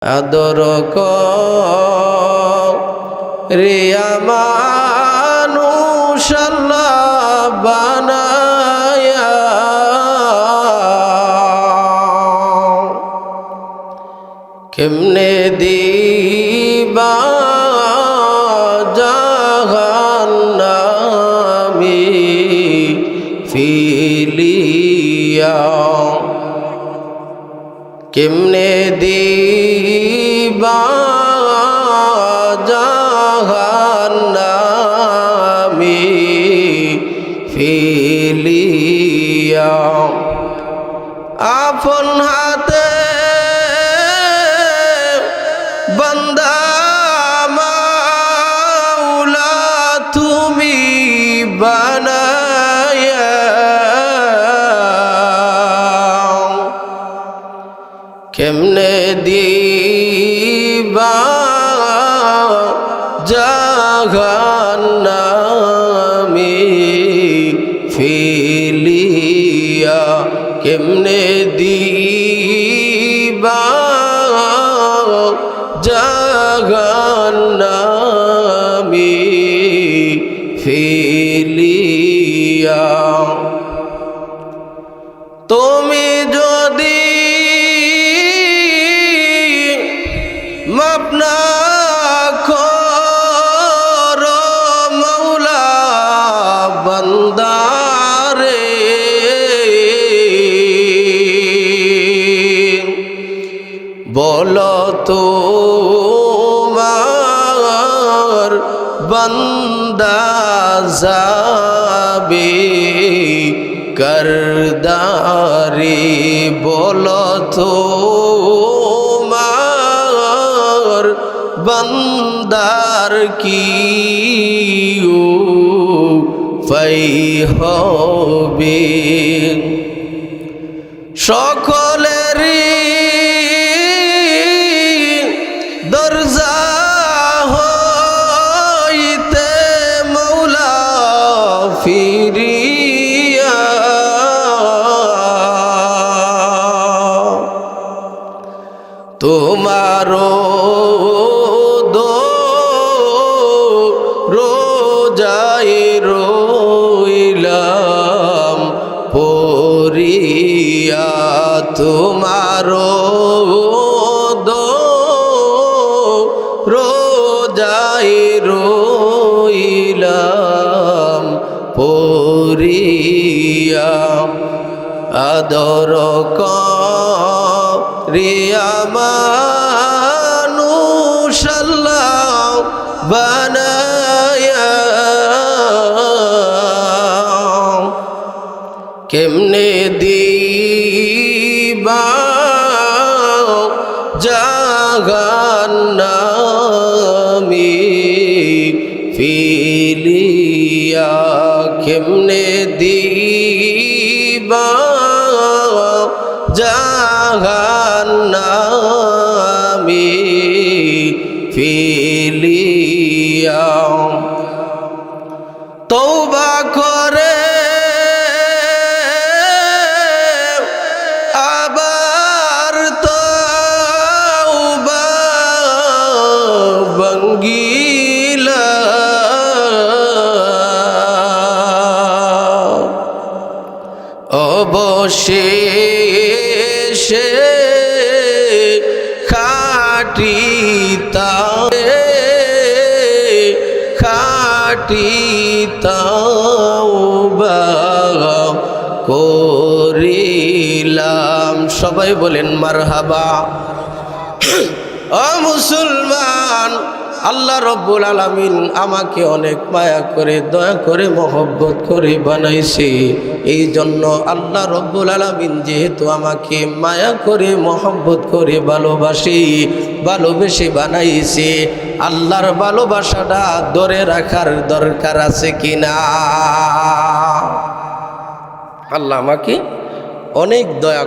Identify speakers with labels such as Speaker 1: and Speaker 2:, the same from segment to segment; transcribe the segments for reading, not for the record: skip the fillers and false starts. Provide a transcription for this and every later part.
Speaker 1: আদর রিয়া মানুষ আল্লাহ বানায়া কেমনে দিবা জাহান্নামী ফিলিয়া কেমনে দিবা জাহান্নামী ফিলিয়া আপন হাতে বান্দা মাওলা তুমি বানায়া কেমনে দিবা জাহান্নামী ফিলিয়া কেমনে দিবা জাহান্নামী ফিলিয়া তুমি যদি মাপ না করো মৌলা বান্দারে বলো তোমার বান্দা যাবে করদারি বলো তোমার বান্দার কি উপায় হবে সকলেরই দরজা হইতে মৌলা ফিরিয়া তোমারও রোজাই রইলাম পরিয়া তোমারও রোজাই রইলাম পরিয়া আদর রিয়া মানুষ আল্লাহ বানায়া কেমনে দিবা জাহান্নামী ফিলিয়া কেমনে দিবা জাহান্নামী ফিলিয়া তওবা করে আবার তওবা ভাঙ্গিলা অবশেষে খাটি তাওবা করিলাম সবাই বলেন মারহাবা ও মুসলমান আল্লাহ রব্বুল আলামিন আমাকে অনেক মায়া করে দয়া করে মহব্বত করে বানাইছে এই জন্য আল্লাহ রব্বুল আলামিন যেহেতু আমাকে মায়া করে মহব্বত করে ভালোবেসে বানাইছে আল্লাহর ভালোবাসাটা ধরে রাখার দরকার আছে কিনা আল্লাহ আমাকে অনেক দয়া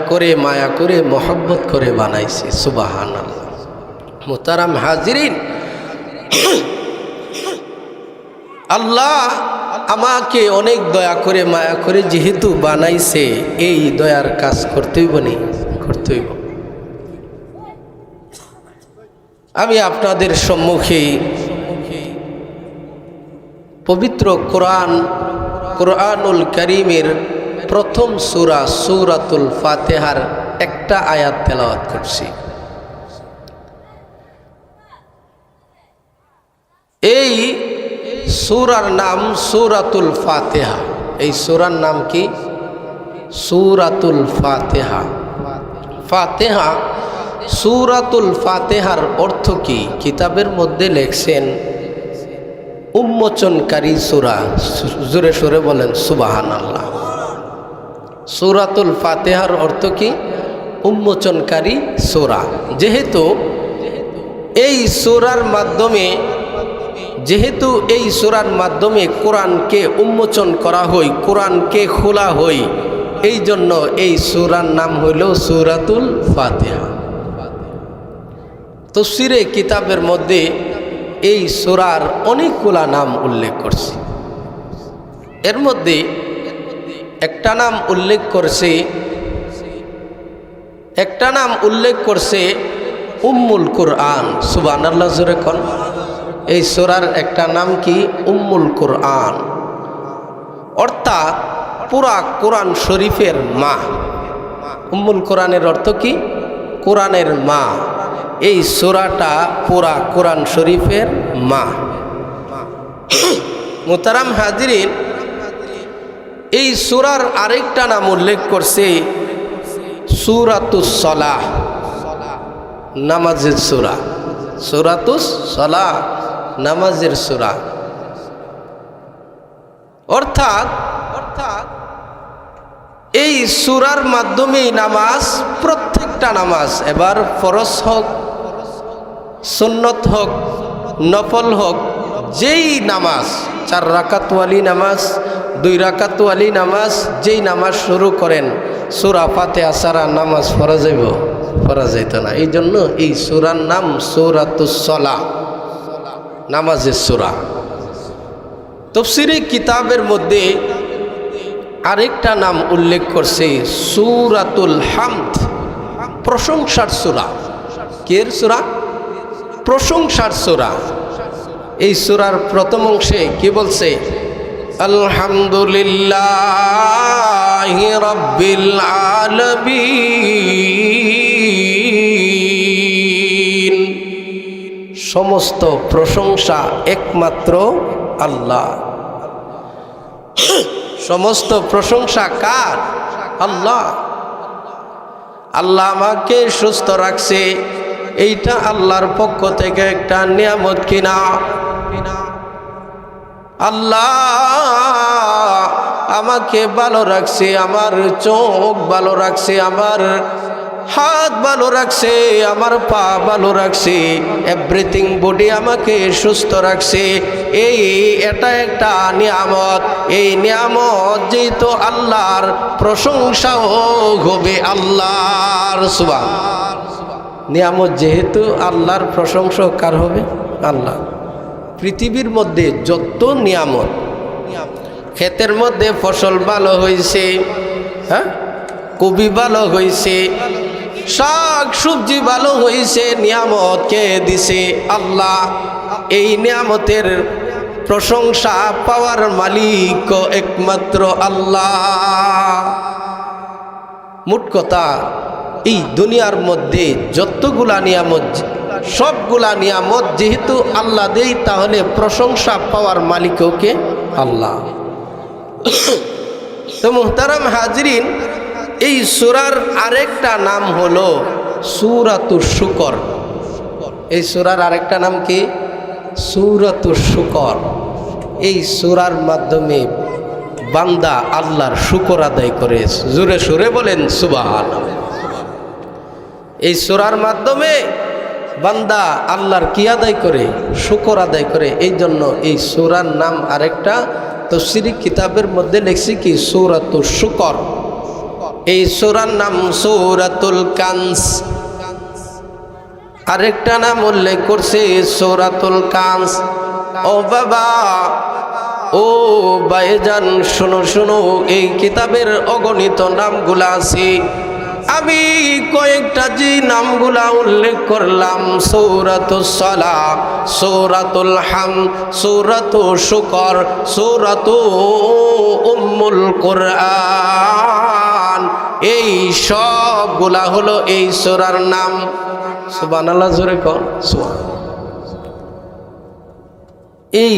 Speaker 1: করে মায়া করে মহব্বত করে বানাইছে সুবহানাল্লাহ মুহতারাম হাজিরিন আল্লাহ আমাকে অনেক দয়া করে মায়া করে যেহেতু বানাইছে, এই দয়ার কাজ করতেই বলি, করতেই। আমি আপনাদের সম্মুখে পবিত্র কোরআনুল কারীমের প্রথম সূরা সূরাতুল ফাতিহার একটা আয়াত তেলাওয়াত করছি। এই সূরার নাম সূরাতুল ফাতিহা। এই সূরার নাম কি? সূরাতুল ফাতিহা। ফাতিহা, সূরাতুল ফাতিহার অর্থ কি? কিতাবের মধ্যে লেখছেন উন্মোচনকারী সূরা। জোরে সোরে বলেন সুবহানাল্লাহ। সূরাতুল ফাতিহার অর্থ কি? উন্মোচনকারী সূরা। যেহেতু এই সূরার মাধ্যমে কোরআনকে উন্মোচন করা হয়, কোরআনকে খোলা হয়, এই জন্য এই সূরার নাম হইল সূরাতুল ফাতিহা। তাফসীরে কিতাবের মধ্যে এই সূরার অনেকগুলা নাম উল্লেখ করছে। এর মধ্যে একটা নাম উল্লেখ করছে উম্মুল কোরআন। সুবহানাল্লাহ জোরে কোন। এই সূরার একটা নাম কি? উম্মুল কোরআন, অর্থাৎ পুরা কোরআন শরীফের মা। উম্মুল কোরআনের অর্থ কি? কোরআনের মা। এই সূরাটা পুরা কোরআন শরীফের মা। মুহতারাম হাজিরিন, এই সূরার আরেকটা নাম উল্লেখ করছে সূরাতুস সালাহ, নামাজের সূরা। সূরাতুস সালাহ, নামাজের সূরা। অর্থাৎ এই সূরার মাধ্যমেই নামাজ, প্রত্যেকটা নামাজ, এবার ফরজ হোক, সুন্নত হোক, নফল হোক, যেই নামাজ, 4 রাকাতওয়ালি নামাজ, 2 রাকাতওয়ালি নামাজ, যেই নামাজ শুরু করেন, সূরা ফাতিহা ছাড়া নামাজ পড়া যাইত না। এই জন্য এই সূরার নাম সূরাতুস সালাহ, নামাজের সূরা। তাফসীরে কিতাবের মধ্যে আরেকটা নাম উল্লেখ করছে সূরাতুল হামদ, প্রশংসার সূরা। কের সূরা? প্রশংসার সূরা। এই সূরার প্রথম অংশে কি বলছে? আলহামদুলিল্লাহি রাব্বিল আলামিন। সমস্ত প্রশংসা একমাত্র আল্লাহ। সমস্ত প্রশংসা কার? আল্লাহ। আল্লাহ আমাকে সুস্থ রাখছে, এইটা আল্লাহর পক্ষ থেকে একটা নিয়ামত কিনা। আল্লাহ আমাকে ভালো রাখছে, আমার চোখ ভালো রাখছে, আমার হাত ভালো রাখছে, আমার পা ভালো রাখছে, এভরিথিং বডি আমাকে সুস্থ রাখছে। এটা একটা নিয়ামত। এই নিয়ামত যেহেতু আল্লাহর, প্রশংসাও হবে আল্লাহর। সুবহান। নিয়ামত যেহেতু আল্লাহর, প্রশংসা কার হবে? আল্লাহ। পৃথিবীর মধ্যে যত নিয়ামত, ক্ষেতের মধ্যে ফসল ভালো হয়েছে, হ্যাঁ, কবি ভালো হয়েছে, শাক সবজি ভালো হয়েছে, নিয়ামত কে দিছে? আল্লাহ। এই নিয়ামতের প্রশংসা পাওয়ার মালিক একমাত্র আল্লাহ। মোট কথা, এই দুনিয়ার মধ্যে যতগুলা নিয়ামত, সবগুলা নিয়ামত যেহেতু আল্লাহ দেই, তাহলে প্রশংসা পাওয়ার মালিকও কে? আল্লাহ। তো মুহতারাম হাজরিন, এই সূরার আরেকটা নাম হলো সূরাতুশ শুকর। এই সূরার আরেকটা নাম কি? সূরাতুশ শুকর। এই সূরার মাধ্যমে বান্দা আল্লাহর শুকর আদায় করে। জোরে সুরে বলেন সুবহানাল্লাহ। এই সূরার মাধ্যমে বান্দা আল্লাহর কি আদায় করে? শুকর আদায় করে। এই জন্য এই সূরার নাম আরেকটা তাফসীরি কিতাবের মধ্যে লেখছি কি? সূরাতুশ শুকর। এই সূরার নাম সূরাতুল কানজ। আরেকটা নাম উল্লেখ করছে সূরাতুল কানজ। ও বাবা, ও ভাইজান শোনো শোনো, এই কিতাবের অগণিত নামগুলা আছে। আমি কয়েকটা যে নামগুলা উল্লেখ করলাম, সূরাতুস সালাহ, সূরাতুল হামদ, সূরাতুশ শুকর, সূরাতু উম্মুল কুরআন, এই সবগুলা হলো এই সূরার নাম। সুবহানাল্লাহ, জোরে কোন সুবহান। এই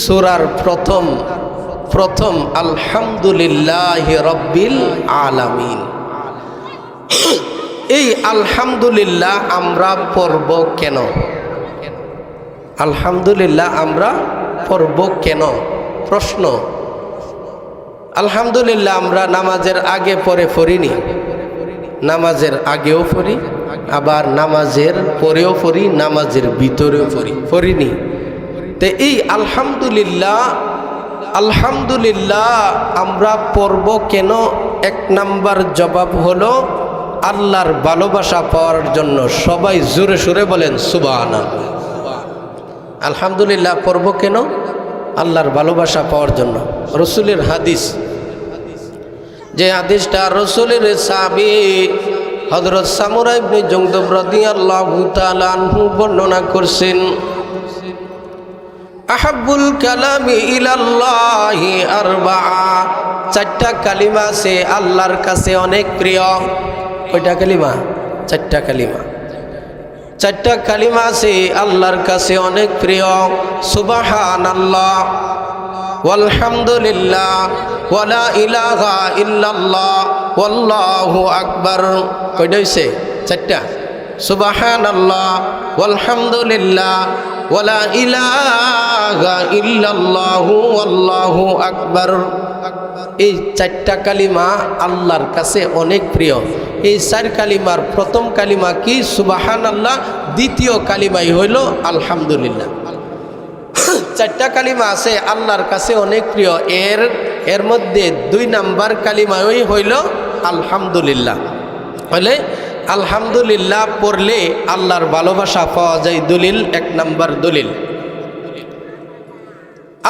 Speaker 1: সূরার প্রথম আলহামদুলিল্লাহি রাব্বিল আলামিন। এই আলহামদুলিল্লাহ আমরা পড়ব কেন? আলহামদুলিল্লাহ আমরা পড়ব কেন? প্রশ্ন। আলহামদুলিল্লাহ আমরা নামাজের আগে পড়িনি, নামাজের আগেও পড়ি, আবার নামাজের পরেও পড়ি, নামাজের ভিতরেও পড়িনি। তো এই আলহামদুলিল্লাহ আমরা পড়ব কেন? এক নাম্বার জবাব হলো আল্লাহর ভালোবাসা পাওয়ার জন্য। সবাই জোরে সুরে বলেন সুবহানাল্লাহ। আলহামদুলিল্লাহ পড়ব কেন? আল্লাহর ভালোবাসা পাওয়ার জন্য। রসুলের হাদিস, যে হাদিসটা রসুলের সাহাবী হযরত সামুরা ইবনে জুনদুব রাদিয়াল্লাহু তাআলা আনহু বর্ণনা করছেন, আহাব্বুল কালামি ইলাল্লাহি আরবাআ, চারটা কালিমা আছে আল্লাহর কাছে অনেক প্রিয়। কয়টা কালিমা? চারটা কালিমা। চারটা কালিমা আছে আল্লাহর কাছে অনেক প্রিয়। সুবহানাল্লাহ, ওয়ালহামদুলিল্লাহ, ওয়ালা ইলাহা ইল্লাল্লাহ, ওয়াল্লাহু আকবার। কয়টা হইছে? চারটা। সুবহানাল্লাহ, ওয়ালহামদুলিল্লাহ, ওয়ালা ইলাহা ইল্লাল্লাহু, ওয়াল্লাহু আকবার। এই চারটা কালিমা আল্লাহর কাছে অনেক প্রিয়। এই চার কালিমার প্রথম কালিমা কি? সুবহানাল্লাহ। দ্বিতীয় কালিমাই হইল আলহামদুলিল্লাহ। চারটা কালিমা আছে আল্লাহর কাছে অনেক প্রিয়। এর মধ্যে 2 নাম্বার কালিমাই হইল আলহামদুলিল্লাহ। হলে আলহামদুলিল্লাহ পড়লে আল্লাহর ভালোবাসা পাওয়া যায়। দলিল, 1 নাম্বার দলিল,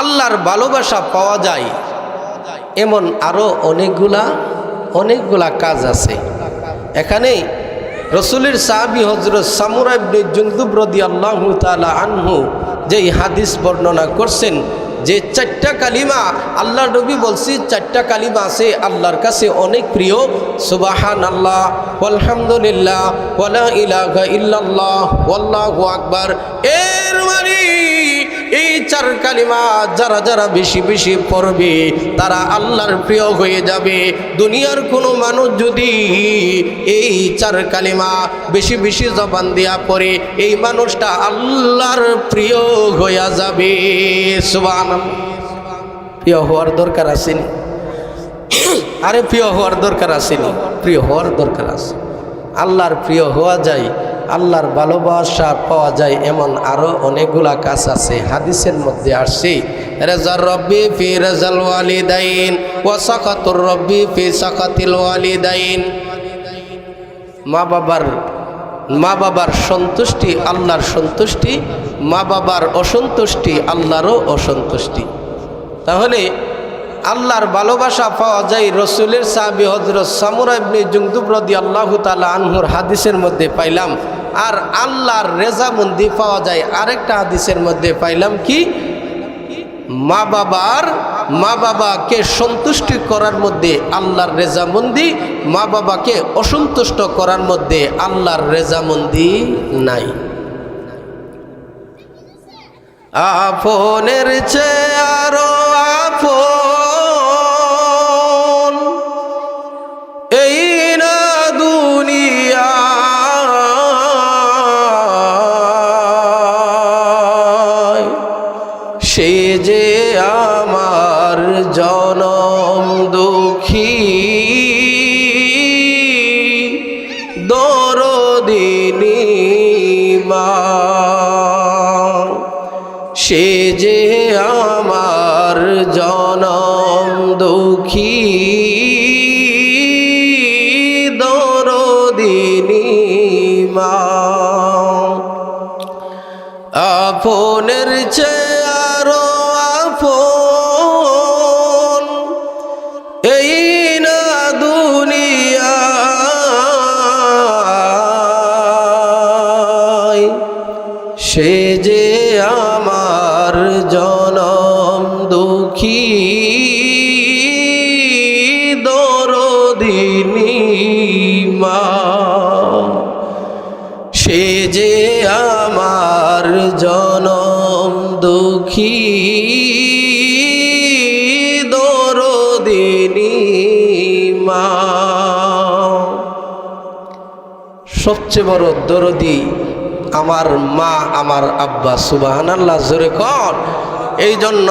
Speaker 1: আল্লাহর ভালোবাসা পাওয়া যায় এমন আরো অনেকগুলা কাজ আছে। এখানে রসুলের সাহাবী হযরত সামুরা ইবনে জুনদুব রাদিয়াল্লাহু তাআলা আনহু যেই হাদিস বর্ণনা করছেন, যে চারটা কালিমা আল্লাহর নবী বলছি, চারটা কালিমা আছে আল্লাহর কাছে অনেক প্রিয়। সুবহানাল্লাহ, আলহামদুলিল্লাহ, ওয়ালা ইলাহা ইল্লাল্লাহ, ওয়াল্লাহু আকবার। এর মানে এই চার কালিমা যারা যারা বেশি বেশি পড়বে তারা আল্লাহর প্রিয় হয়ে যাবে। দুনিয়ার কোনো মানুষ যদি এই চার কালিমা বেশি বেশি জবান দিয়া পড়ে, এই মানুষটা আল্লাহর প্রিয় হয়ে যাবে। সুবহানাল্লাহ। প্রিয় হওয়ার দরকার আসেনি? আরে প্রিয় হওয়ার দরকার আসেনি? প্রিয় হওয়ার দরকার আছে। আল্লাহর প্রিয় হওয়া যায়, আল্লাহর ভালোবাসা পাওয়া যায় এমন আরো অনেকগুলা কাজ আছে। হাদিসের মধ্যে আসছে, রাজার রব্বি ফি রাজাল ওয়ালিদাইন ওয়া সাকাতুর রব্বি ফি সাকাতিল ওয়ালিদাইন। মা বাবার সন্তুষ্টি আল্লাহর সন্তুষ্টি, মা বাবার অসন্তুষ্টি আল্লাহরও অসন্তুষ্টি। তাহলে আল্লাহর ভালোবাসা পাওয়া যায় রসুলের সাহাবী হযরত সামুরা ইবনে জুনদুব রাদিয়াল্লাহু তাআলা আনহুর হাদিসের মধ্যে পাইলাম। আর আল্লাহর রেজামন্দি পাওয়া যায় আরেকটা হাদিসের মধ্যে পাইলাম কি? মা বাবাকে সন্তুষ্টি করার মধ্যে আল্লাহর রেজামন্দি, মা বাবাকে অসন্তুষ্ট করার মধ্যে আল্লাহর রেজামন্দি নাই। আপনের চেয়ে আরো আপন এই না দুনিয়া, সে যে আমার জনম দুঃখী দরদিনী মা, সে যে আমার জনম দুঃখী দরদিনী মা। আপনের চেয়ে আরো আপন সবচেয়ে বড় দরদি আমার মা, আমার আব্বা। সুবহানাল্লাহ, জোরে কর। এই জন্য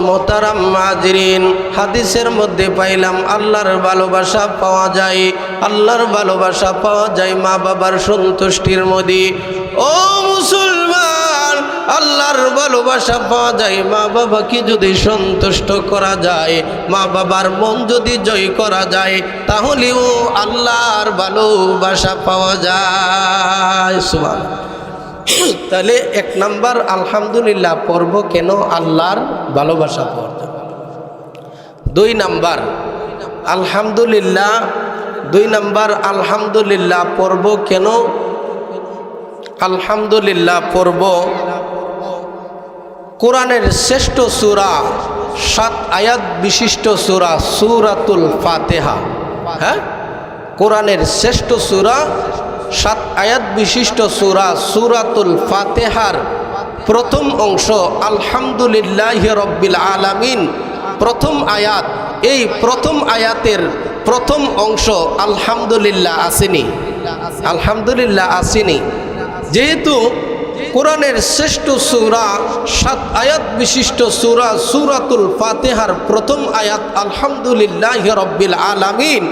Speaker 1: মোহতারাম হাজিরিন, হাদিসের মধ্যে পাইলাম আল্লাহর ভালোবাসা পাওয়া যায়, আল্লাহর ভালোবাসা পাওয়া যায় মা বাবার সন্তুষ্টির মধ্যে। ও মুসলমান, আল্লাহর ভালোবাসা পাওয়া যায় মা বাবাকে যদি সন্তুষ্ট করা যায়, মা বাবার মন যদি জয় করা যায়, তাহলেও আল্লাহর ভালোবাসা পাওয়া যায়। সুবহানাল্লাহ। তাহলে এক নাম্বার আলহামদুলিল্লাহ পড়ব কেন? আল্লাহর ভালোবাসা পাওয়ার জন্য। দুই নাম্বার আলহামদুলিল্লাহ, দুই নাম্বার আলহামদুলিল্লাহ পড়ব কেন? আলহামদুলিল্লাহ পড়ব কোরআনের শ্রেষ্ঠ সূরা, 7 আয়াত বিশিষ্ট সূরা সূরাতুল ফাতিহা। হ্যাঁ, কোরআনের শ্রেষ্ঠ সূরা, 7 আয়াত বিশিষ্ট সূরা সূরাতুল ফাতিহার প্রথম অংশ আলহামদুলিল্লাহি রাব্বিল আলামিন, প্রথম আয়াত। এই প্রথম আয়াতের প্রথম অংশ আলহামদুলিল্লাহ আসেনি, আলহামদুলিল্লাহ আসেনি। যেহেতু কোরআনের শ্রেষ্ঠ সূরা, 7 আয়াত বিশিষ্ট সূরা সূরাতুল ফাতিহার প্রথম আয়াত আলহামদুলিল্লাহি রাব্বিল আলামিন,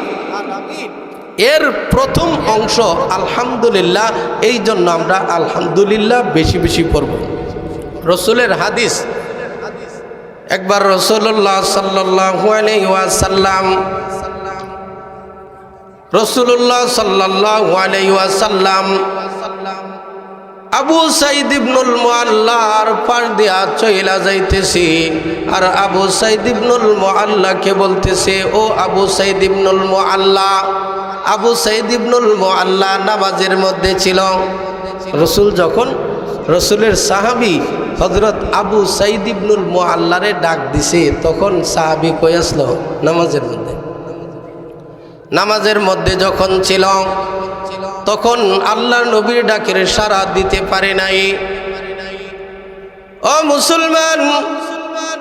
Speaker 1: এর প্রথম অংশ আলহামদুলিল্লাহ। এই জন্য আমরা আলহামদুলিল্লাহ বেশি বেশি পড়ব। রসুলের হাদিস, একবার রাসূলুল্লাহ সাল্লাল্লাহু আলাইহি ওয়াসাল্লাম, রাসূলুল্লাহ সাল্লাল্লাহু আলাইহি ওয়াসাল্লাম আবু সাঈদ ইবনুল মুআল্লার পাশ দিয়া চইলা যাইতেছি, আর আবু সাঈদ ইবনুল মুআল্লাকে বলতেছে, ও আবু সাঈদ ইবনুল মুআল্লা। আবু সাঈদ ইবনুল মুআল্লা নামাজের মধ্যে ছিল। রসুল যখন, রসুলের সাহাবী হযরত আবু সাঈদ ইবনুল মুআল্লারে ডাক দিছে, তখন সাহাবী কই আসলো? নামাজের মধ্যে। নামাজের মধ্যে যখন ছিল, তখন আল্লাহর নবীর ডাকের সাড়া দিতে পারে নাই। ও মুসলমান,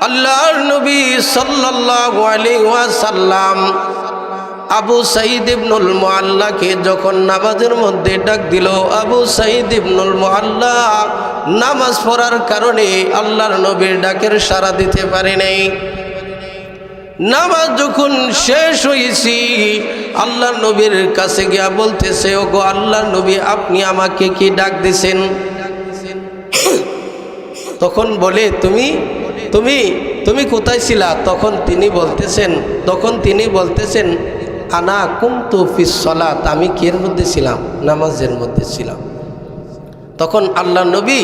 Speaker 1: আল্লাহর নবী সাল্লাল্লাহু আলাইহি ওয়াসাল্লাম আবু সাঈদ ইবনুল মুআল্লাকে যখন নামাজের মধ্যে ডাক দিল, আবু সাঈদ ইবনুল মুআল্লা নামাজ পড়ার কারণে আল্লাহর নবীর ডাকের সাড়া দিতে পারে নাই। নামাজ যখন শেষ হয়েছি, আল্লাহর নবীর কাছে গিয়া বলতেছে, ও গো আল্লাহর নবী, আপনি আমাকে কি ডাক দিছেন? তখন বলে, তুমি তুমি তুমি কোথায় ছিলা? তখন তিনি বলতেছেন আনা কুনতু ফিস সালাত, আমি কির মধ্যে ছিলাম? নামাজের মধ্যে ছিলাম। তখন আল্লাহর নবী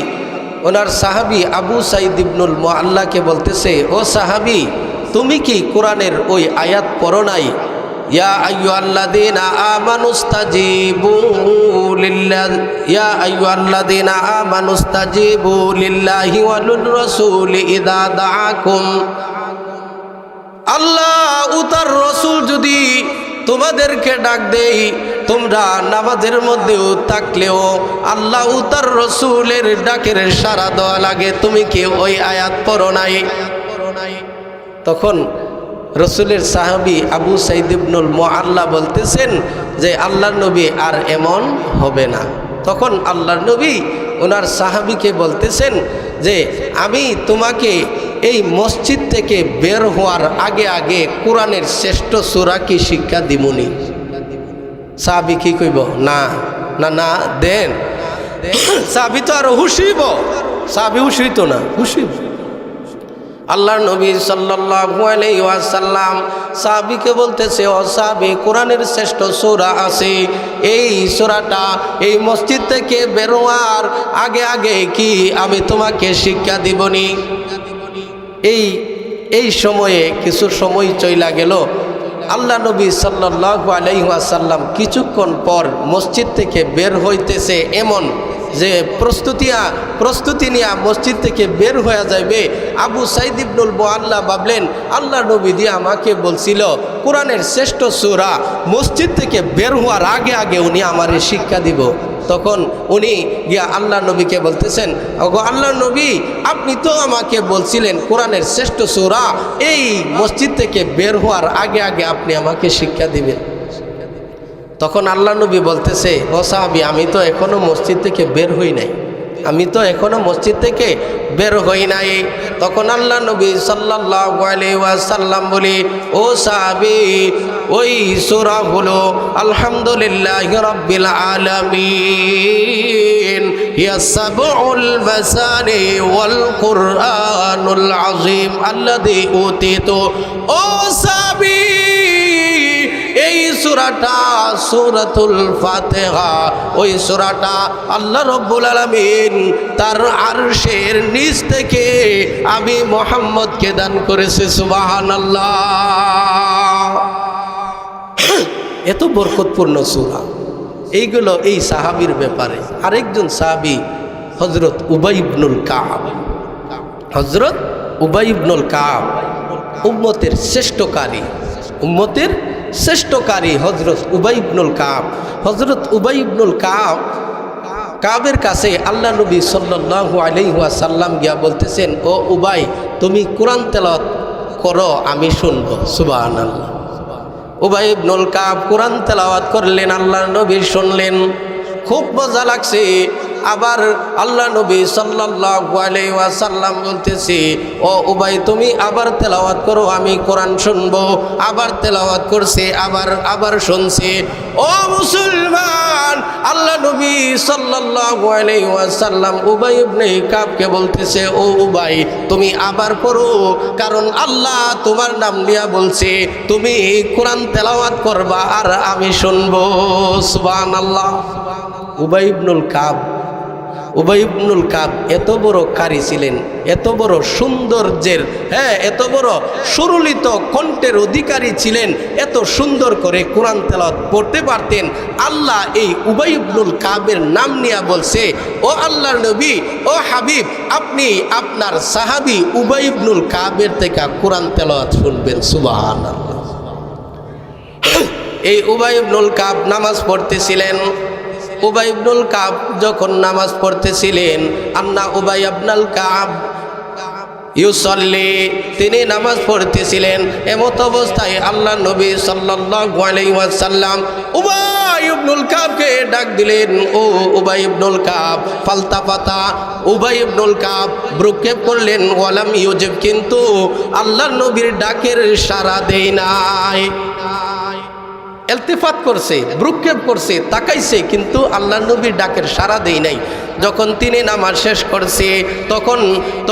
Speaker 1: ওনার সাহাবী আবু সাঈদ ইবনুল মুআল্লাকে বলতেছে, ও সাহাবী, তুমি কি কোরআনের ওই আয়াত পড়ো নাই? ইয়া আইয়ুহাল্লাযীনা আমানুস্তাজিবু লিল্লাহি, ইয়া আইয়ুহাল্লাযীনা আমানুস্তাজিবু লিল্লাহি ওয়া লির রাসূলি ইযা দাআকুম। আল্লাহ ও তার রাসূল যদি তোমাদেরকে ডাক দেই, তোমরা নামাজের মধ্যেও থাকলেও আল্লাহ ও তার রাসূলের ডাকের সাড়া দেওয়া লাগে। তুমি কি ওই আয়াত পড়ো নাই? তখন রসুলের সাহাবী আবু সাঈদ ইবনুল মুআল্লা বলতেছেন যে, আল্লাহর নবী, আর এমন হবে না। তখন আল্লাহর নবী ওনার সাহাবীকে বলতেছেন যে, আমি তোমাকে এই মসজিদ থেকে বের হওয়ার আগে আগে কোরআনের শ্রেষ্ঠ সূরা কি শিক্ষা দিমুনি? সাহাবী কি কইব? না না না, দেন। সাহাবী তো আর হুশিব, সাহাবী হুশিত না, হুশিব। আল্লাহর নবী সাল্লাল্লাহু আলাইহি ওয়াসাল্লাম সাহাবীকে বলতেছে, ও সাহাবী, কোরআনের শ্রেষ্ঠ সূরা আছে, এই সূরাটা এই মসজিদ থেকে বের হওয়ার আগে আগে কি আমি তোমাকে শিক্ষা দিবনি? এই সময়ে কিছু সময় চইলা গেল। আল্লাহ নবী সাল্লাল্লাহু আলাইহি ওয়াসাল্লাম কিছুক্ষণ পর মসজিদ থেকে বের হইতেছে, এমন যে প্রস্তুতি নিয়ে মসজিদ থেকে বের হয়ে যাবে। আবু সাঈদ ইবনুল মুআল্লা ভাবলেন, আল্লাহ নবী দিয়ে আমাকে বলছিল কোরআনের শ্রেষ্ঠ সূরা, মসজিদ থেকে বের হওয়ার আগে আগে উনি আমারে শিক্ষা দিব। তখন উনি গিয়া আল্লাহ নবীকে বলতেছেন, ওগো আল্লাহ নবী, আপনি তো আমাকে বলছিলেন কোরআনের শ্রেষ্ঠ সূরা এই মসজিদ থেকে বের হওয়ার আগে আগে আপনি আমাকে শিক্ষা দিবেন। তখন আল্লাহ নবী বলতেছে, ও সাহাবী, আমি তো এখনো মসজিদ থেকে বের হই নাই, আমি তো এখনো মসজিদ থেকে বের হই নাই। তখন আল্লাহ নবী সাল্লাল্লাহু আলাইহি ওয়াসাল্লাম বলে, ও সাহাবী, ওই সূরা হলো আলহামদুলিল্লাহি রাব্বিল আলামিন, ইয়া সাবউল মাসানি ওয়াল কুরআনুল আযীম আল্লাযী উতিতু। ও সাহাবী, এই সূরাটা সূরাতুল ফাতিহা, ওই সূরাটা আল্লাহ রাব্বুল আলামিন তার আরশের নিচ থেকে আমি মুহাম্মদকে দান করেছে। সুবহানাল্লাহ। এত বরকতপূর্ণ সূরা। এইগুলো এই সাহাবীর ব্যাপারে। আরেকজন সাহাবী হযরত উবাই ইবনুল কাব। হযরত উবাই ইবনুল কাব উম্মতের শ্রেষ্ঠকারী, উম্মতের শ্রেষ্ঠকারী হযরত উবাই ইবনুল কাব। হযরত উবাই ইবনুল কাবের কাছে আল্লাহ নবী সাল্লাল্লাহু আলাইহি ওয়াসাল্লাম গিয়া বলতেছেন, ও উবাই, তুমি কোরআন তেলাওয়াত করো, আমি শুনবো। সুবহানাল্লাহ। উবাই ইবনুল কাব কোরআন তেলাওয়াত করলেন, আল্লাহ নবী শুনলেন, খুব মজা লাগছে। আবার আল্লাহ নবী সাল্লাল্লাহু আলাইহি ওয়াসাল্লাম বলতেছে, ও উবাই, তুমি আবার তেলাওয়াত করো, আমি কোরআন শুনবো। আবার তেলাওয়াত করছে, আবার শুনছে। ও মুসলমান, আল্লাহ নবী সাল্লাল্লাহু আলাইহি ওয়াসাল্লাম উবাই ইবনে কাবকে বলতেছে, ও উবাই, তুমি আবার করো, কারণ আল্লাহ তোমার নাম নিয়ে বলছে তুমি কোরআন তেলাওয়াত করবা আর আমি শুনবো। সুবহানাল্লাহ। উবাই ইবনুল কাব এত বড় কারি ছিলেন, এত বড় সৌন্দর্যের, এত বড় সুরলিত কণ্ঠের অধিকারী ছিলেন, এত সুন্দর করে কোরআন তেলাওয়াত পড়তে পারতেন। আল্লাহ এই উবাই ইবনুল কাবের নাম নিয়ে বলছে, ও আল্লাহর নবী, ও হাবিব, আপনি আপনার সাহাবী উবাই ইবনুল কাবের থেকে কোরআন তেলাওয়াত শুনবেন। সুবহানাল্লাহ। এই উবাই ইবনুল কাব নামাজ পড়তেছিলেন। উবাই ইবনুল কাব যখন নামাজ পড়তেছিলেন, আন্না উবাই ইবনুল কাব ইউসাল্লি, তিনি নামাজ পড়তেছিলেন। এমত অবস্থায় আল্লাহ নবী সাল্লাল্লাহু আলাইহি ওয়াসাল্লাম উবাই ইবনুল কাবকে ডাক দিলেন, ও উবাই ইবনুল কাব। ফালতাফাতা, উবাই ইবনুল কাব ভ্রুক্ষেপ করলেন, ওয়ালাম ইউজিব, কিন্তু আল্লাহ নবীর ডাকের সাড়া দেয় নাই। ইলতিফাত করছে, ভ্রুক্ষেপ করছে, তাকাইছে, কিন্তু আল্লাহ নবীর ডাকের সাড়া দেয় নাই। যখন তিনি নামাজ শেষ করছে,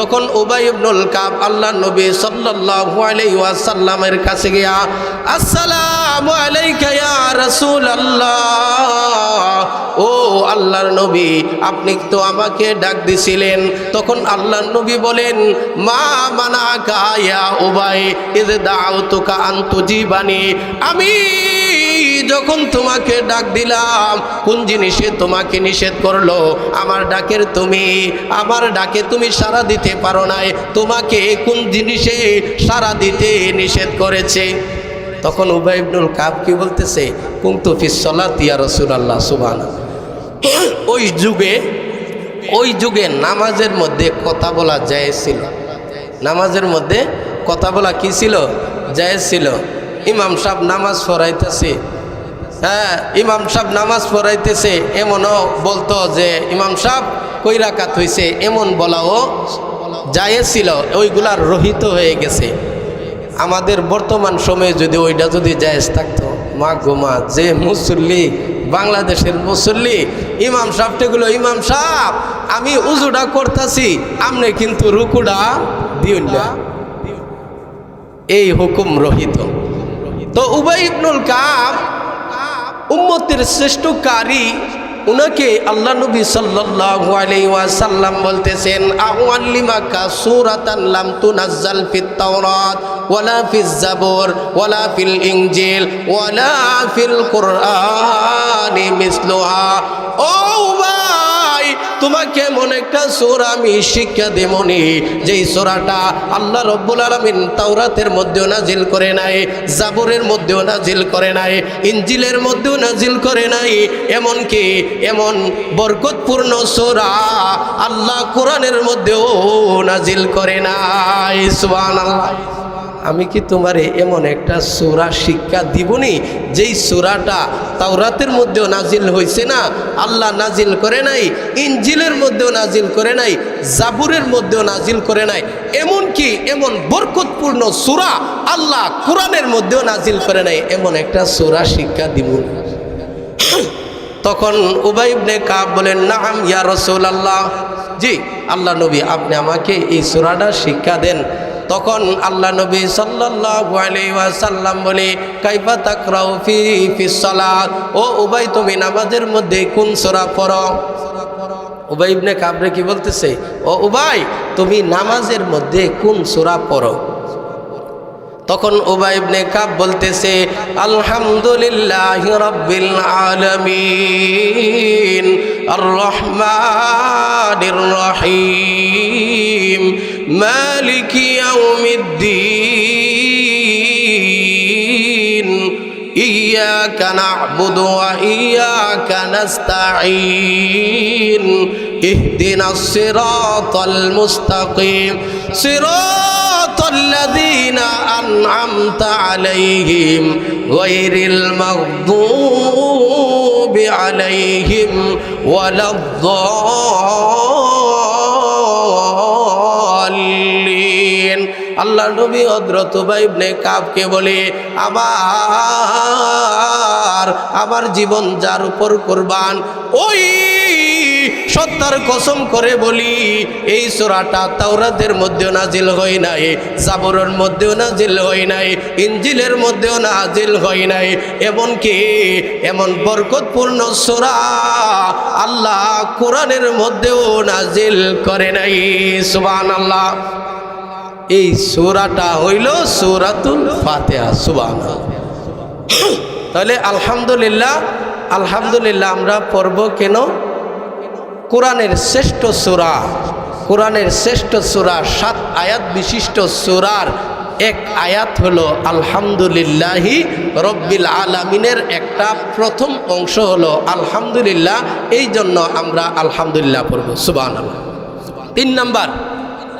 Speaker 1: তখন উবাই ইবনুল কাব আল্লাহ নবী সাল্লাল্লাহু আলাইহি ওয়াসাল্লামের কাছে গিয়া, আসসালামু আলাইকা ইয়া রাসূলুল্লাহ, ও আল্লাহর নবী, আপনি তো আমাকে ডাক দিছিলেন। তখন আল্লাহর নবী বলেন, মা মানাকা ইয়া উবাই ইয দাউতুকা আন তুজিবানি, আমি যখন তোমাকে ডাক দিলাম, কোন জিনিসে তোমাকে নিষেধ করলো? আমার ডাকে তুমি সাড়া দিতে পারো নাই, তোমাকে কোন জিনিসে সাড়া দিতে নিষেধ করেছে? তখন উবাই ইবনুল কাব কি বলতেছে, কুনতু ফিস সালাতি ইয়া রাসূলুল্লাহ। সুবহানাল্লাহ। ওই যুগে নামাজের মধ্যে কথা বলা জায়েজ ছিল। নামাজের মধ্যে কথা বলা কি ছিল? জায়েজ ছিল। ইমাম সাহেব নামাজ পড়াইতেছে, ইমাম সাহেব নামাজ পড়াইতেছে, এমনও বলতো যে ইমাম সাহেব কই রাকাত হইছে, এমন বলাও জায়েজ ছিল। ওইগুলা রহিত হয়ে গেছে। আমাদের বর্তমান সময়ে যদি ওইটা যদি জায়েজ থাকতো, মা গোমা, যে মুসল্লি, বাংলাদেশের মুসল্লি, ইমাম সাহেবগুলো, ইমাম সাহেব আমি উজুটা করতেছি, আপনি কিন্তু রুকুটা দিউন না, এই হুকুম রহিত। তো উবাই ইবনুল কাব উম্মতের শ্রেষ্ঠ কারি, উনাকে আল্লাহ নবী সাল্লাল্লাহু আলাইহি ওয়াসাল্লাম বলতেছেন, আউআল্লিমাকা সূরাতান লাম তুনাজ্জাল ফিত তাওরাত ওয়ালা ফিজ জাবুর ওয়ালা ফিল ইনজিল ওয়ালা ফিল কুরআনি মিসলুহা। ও ভাই, তোমাকে এমন একটা সূরা আমি শিক্ষা দেবনি, যেই সূরাটা আল্লাহ রাব্বুল আলামিন তাওরাতের মধ্যেও নাজিল করে নাই, জাবুরের মধ্যেও নাজিল করে নাই, ইনজিলের মধ্যেও নাজিল করে নাই, এমনকি এমন বরকতপূর্ণ সূরা আল্লাহ কোরআনের মধ্যেও নাজিল করে নাই। সুবহানাল্লাহ। আমি কি তোমারে এমন একটা সূরা শিক্ষা দিবনি যেই সূরাটা তাওরাতের মধ্যেও নাজিল হয়েছে না, আল্লাহ নাজিল করে নাই, ইনজিলের মধ্যেও নাজিল করে নাই, জাবুরের মধ্যেও নাজিল করে নাই, এমনকি এমন বরকতপূর্ণ সূরা আল্লাহ কোরআনের মধ্যেও নাজিল করে নাই, এমন একটা সূরা শিক্ষা দিবনি। তখন উবাই ইবনে কাব বলেন, নাম ইয়া রাসূলুল্লাহ, জি আল্লাহ নবী আপনি আমাকে এই সূরাটা শিক্ষা দেন। তখন আল্লাহ নবী সাল্লাল্লাহু আলাইহি ওয়াসাল্লাম বলে, কাইফা তাকরাউ ফিস সালাত, ও উবাই তুমি নামাজের মধ্যে কোন সূরা পড়ো? উবাই ইবনে কাবরে কি বলতেছে, ও উবাই তুমি নামাজের মধ্যে কোন সূরা পড়ো? তখন উবাই ইবনে কাব বলতেছে, আলহামদুলিল্লাহি রাব্বিল আলামিন আর রহমানির রহিম মালিকি ইয়াউমিদ্দিন ইয়্যাকা না'বুদু ওয়া ইয়্যাকা নাস্তাঈন ইহদিনাস সিরাতাল মুস্তাকিম সিরাতাল্লাযীনা আন'আমতা আলাইহিম গায়রিল মাগদুবি আলাইহিম ওয়ালাদ-দাল্লিন। আল্লাহ নবী হযরত উবাই ইবনে কাবকে বলে, আমার জীবন যার উপর কুরবান, ওই সত্তার কসম করে বলি এই সূরাটা তাওরাতের মধ্যেও নাজিল হয় নাই, জাবুরের মধ্যেও নাজিল হয় নাই, ইনজিলের মধ্যেও নাজিল হয় নাই, এমনকি এমন বরকতপূর্ণ সূরা আল্লাহ কোরআনের মধ্যেও নাজিল করে নাই। সুবহানাল্লাহ। এই সূরাটা হইল সূরাতুল ফাতিহা। সুবহানাল্লাহ। তাহলে আলহামদুলিল্লাহ, আলহামদুলিল্লাহ আমরা পড়ব কেন? কোরআনের শ্রেষ্ঠ সূরা, কোরআনের শ্রেষ্ঠ সূরা 7 আয়াত বিশিষ্ট সূরার এক আয়াত হলো আলহামদুলিল্লাহি রব্বিল আলামিনের একটা প্রথম অংশ হলো আলহামদুলিল্লাহ, এই জন্য আমরা আলহামদুলিল্লাহ পড়ব। সুবহানাল্লাহ। 3 নাম্বার,